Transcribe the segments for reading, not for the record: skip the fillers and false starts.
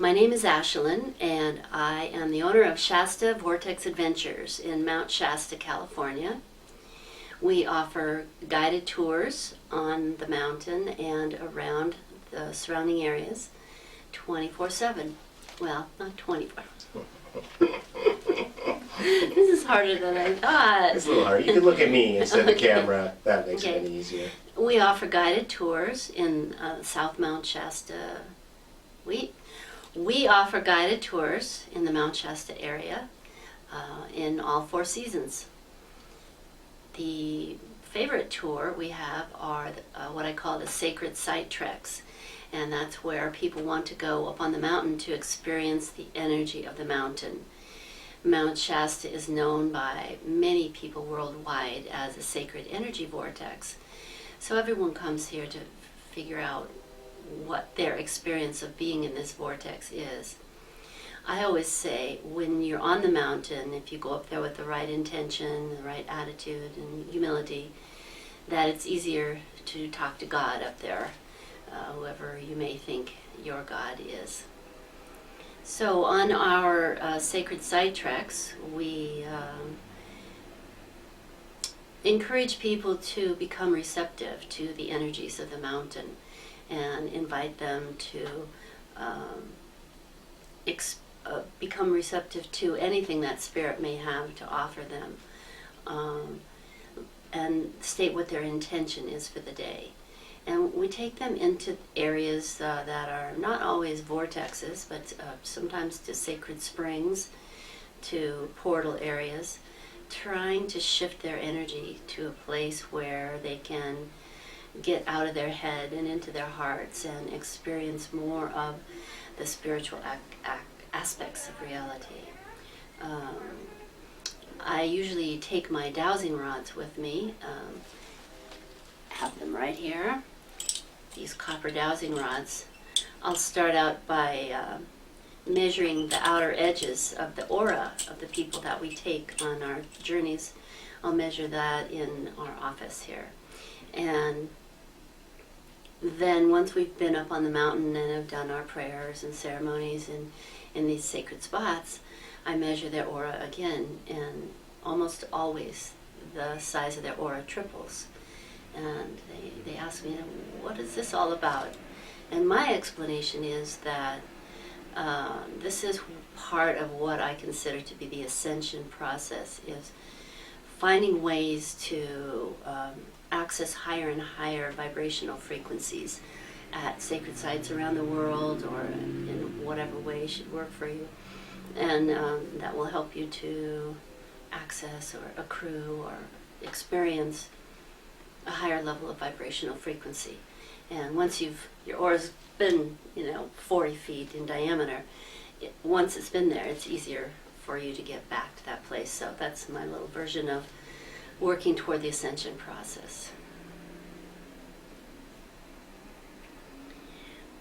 My name is Ashalyn, and I am the owner of Shasta Vortex Adventures in Mount Shasta, California. We offer guided tours on the mountain and around the surrounding areas 24/7. Well, not 24. This is harder than I thought. It's a little hard. You can look at me instead of the Okay. camera. That makes Okay. it any easier. We offer guided tours in South Mount Shasta. We offer guided tours in the Mount Shasta area in all 4 seasons. The favorite tour we have are what I call the sacred site treks, and that's where people want to go up on the mountain to experience the energy of the mountain. Mount Shasta is known by many people worldwide as a sacred energy vortex, so everyone comes here to figure out what their experience of being in this vortex is. I always say, when you're on the mountain, if you go up there with the right intention, the right attitude and humility, that it's easier to talk to God up there, whoever you may think your God is. So on our sacred site treks, we encourage people to become receptive to the energies of the mountain and invite them to become receptive to anything that spirit may have to offer them, and state what their intention is for the day. And we take them into areas that are not always vortexes, but sometimes to sacred springs, to portal areas, trying to shift their energy to a place where they can get out of their head and into their hearts and experience more of the spiritual aspects of reality. I usually take my dowsing rods with me, have them right here, these copper dowsing rods. I'll start out by measuring the outer edges of the aura of the people that we take on our journeys. I'll measure that in our office here. And then once we've been up on the mountain and have done our prayers and ceremonies in these sacred spots, I measure their aura again, and almost always the size of their aura triples. And they ask me, what is this all about? And my explanation is that this is part of what I consider to be the ascension process, is finding ways to access higher and higher vibrational frequencies at sacred sites around the world, or in whatever way should work for you. And that will help you to access or accrue or experience a higher level of vibrational frequency. And once your aura's been 40 feet in diameter, once it's been there, it's easier for you to get back to that place. So that's my little version of working toward the ascension process.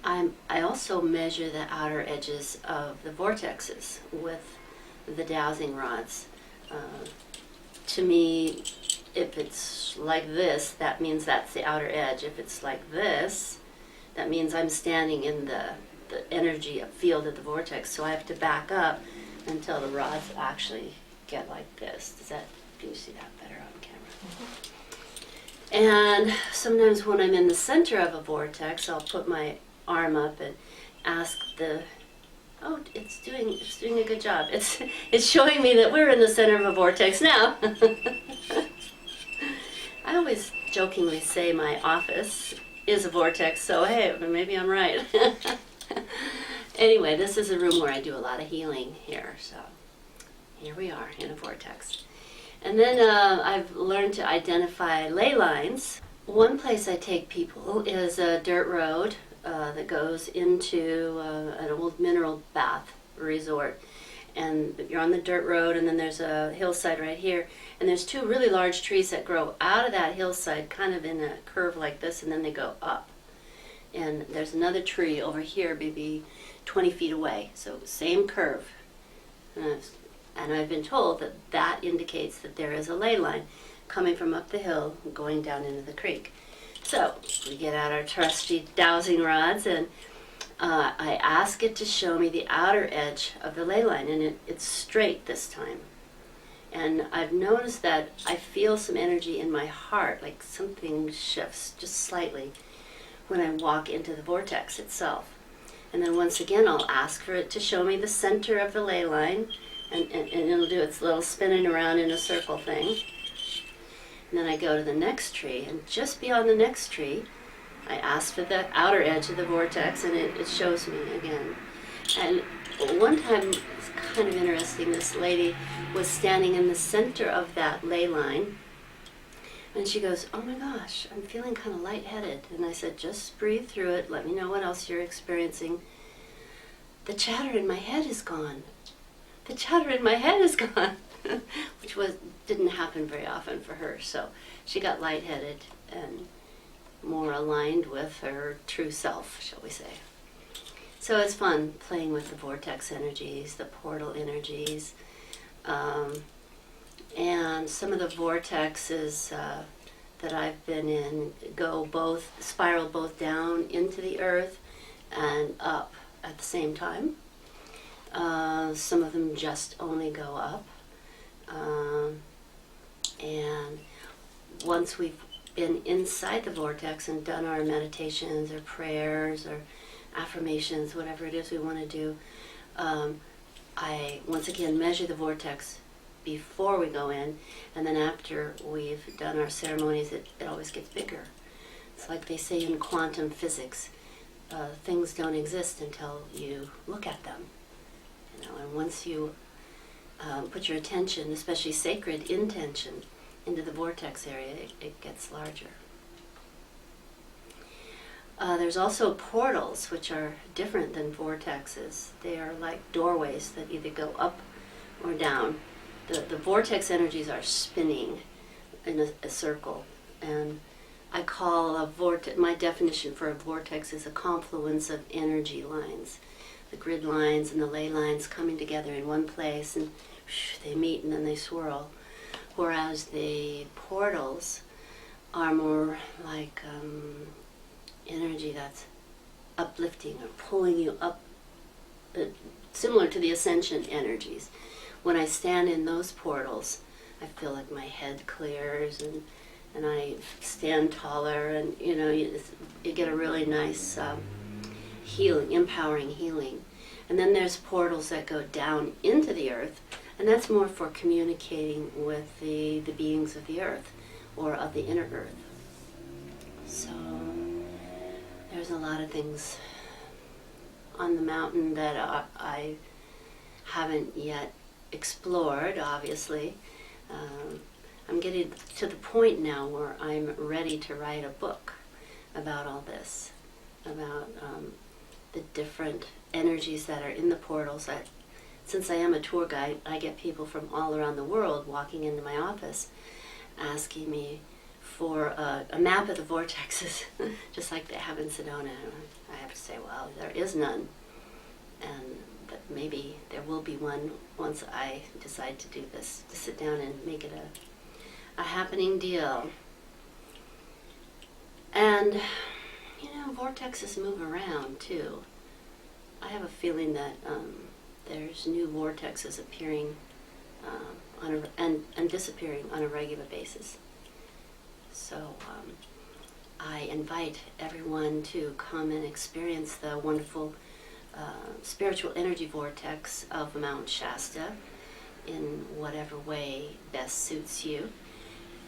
I also measure the outer edges of the vortexes with the dowsing rods. To me, if it's like this, that means that's the outer edge. If it's like this, that means I'm standing in the energy field of the vortex. So I have to back up until the rods actually get like this. Can you see that better on camera? Mm-hmm. And sometimes when I'm in the center of a vortex, I'll put my arm up and ask it's doing a good job. It's showing me that we're in the center of a vortex now. I always jokingly say my office is a vortex, so hey, maybe I'm right. Anyway, this is a room where I do a lot of healing here, so here we are in a vortex. And then I've learned to identify ley lines. One place I take people is a dirt road that goes into an old mineral bath resort. And you're on the dirt road, and then there's a hillside right here. And there's 2 really large trees that grow out of that hillside, kind of in a curve like this, and then they go up. And there's another tree over here, maybe 20 feet away. So same curve. And I've been told that that indicates that there is a ley line coming from up the hill, going down into the creek. So we get out our trusty dowsing rods, and I ask it to show me the outer edge of the ley line, and it's straight this time. And I've noticed that I feel some energy in my heart, like something shifts just slightly when I walk into the vortex itself. And then once again, I'll ask for it to show me the center of the ley line, and it'll do its little spinning around in a circle thing. And then I go to the next tree, and just beyond the next tree, I ask for the outer edge of the vortex, and it shows me again. And one time, it's kind of interesting, this lady was standing in the center of that ley line, and she goes, "Oh my gosh, I'm feeling kind of lightheaded." And I said, "Just breathe through it, let me know what else you're experiencing." "The chatter in my head is gone. The chatter in my head is gone." Which didn't happen very often for her, so she got lightheaded and more aligned with her true self, shall we say. So it's fun playing with the vortex energies, the portal energies, and some of the vortexes that I've been in spiral both down into the earth and up at the same time. Some of them just only go up. And once we've been inside the vortex and done our meditations or prayers or affirmations, whatever it is we want to do, I once again measure the vortex before we go in, and then after we've done our ceremonies, it always gets bigger. It's like they say in quantum physics, things don't exist until you look at them. And once you put your attention, especially sacred intention, into the vortex area, it gets larger. There's also portals, which are different than vortexes. They are like doorways that either go up or down. The vortex energies are spinning in a circle, and I call my definition for a vortex is a confluence of energy lines. The grid lines and the ley lines coming together in one place, and they meet and then they swirl. Whereas the portals are more like energy that's uplifting or pulling you up, similar to the ascension energies. When I stand in those portals, I feel like my head clears and I stand taller, and you get a really nice healing, empowering healing. And then there's portals that go down into the earth, and that's more for communicating with the beings of the earth or of the inner earth. So there's a lot of things on the mountain that I haven't yet explored, obviously. I'm getting to the point now where I'm ready to write a book about all this, about the different energies that are in the portals. Since I am a tour guide, I get people from all around the world walking into my office asking me for a map of the vortexes, just like they have in Sedona. I have to say, well, there is none, but maybe there will be one once I decide to do this, to sit down and make it a happening deal. And, vortexes move around, too. I have a feeling that there's new vortexes appearing and disappearing on a regular basis. So I invite everyone to come and experience the wonderful spiritual energy vortex of Mount Shasta in whatever way best suits you.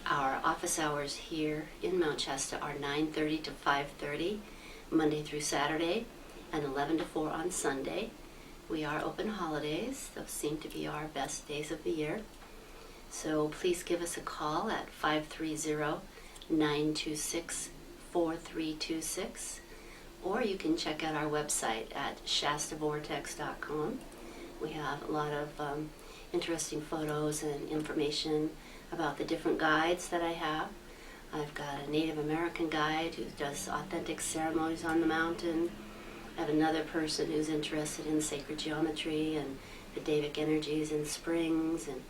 Our office hours here in Mount Shasta are 9:30 to 5:30, Monday through Saturday, and 11 to 4 on Sunday. We are open holidays. Those seem to be our best days of the year. So please give us a call at 530-926-4326, or you can check out our website at shastavortex.com. We have a lot of interesting photos and information about the different guides that I have. I've got a Native American guide who does authentic ceremonies on the mountain. I have another person who's interested in sacred geometry and Vedic energies and springs, and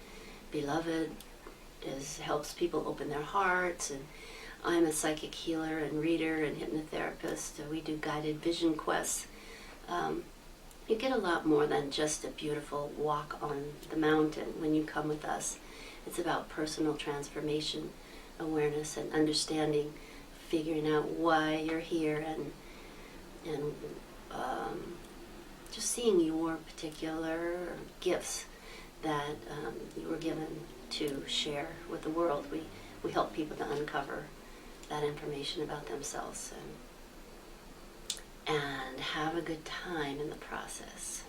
Beloved helps people open their hearts, and I'm a psychic healer and reader and hypnotherapist. We do guided vision quests you get a lot more than just a beautiful walk on the mountain when you come with us. It's about personal transformation, awareness, and understanding, figuring out why you're here, and just seeing your particular gifts that you were given to share with the world. We help people to uncover that information about themselves and have a good time in the process.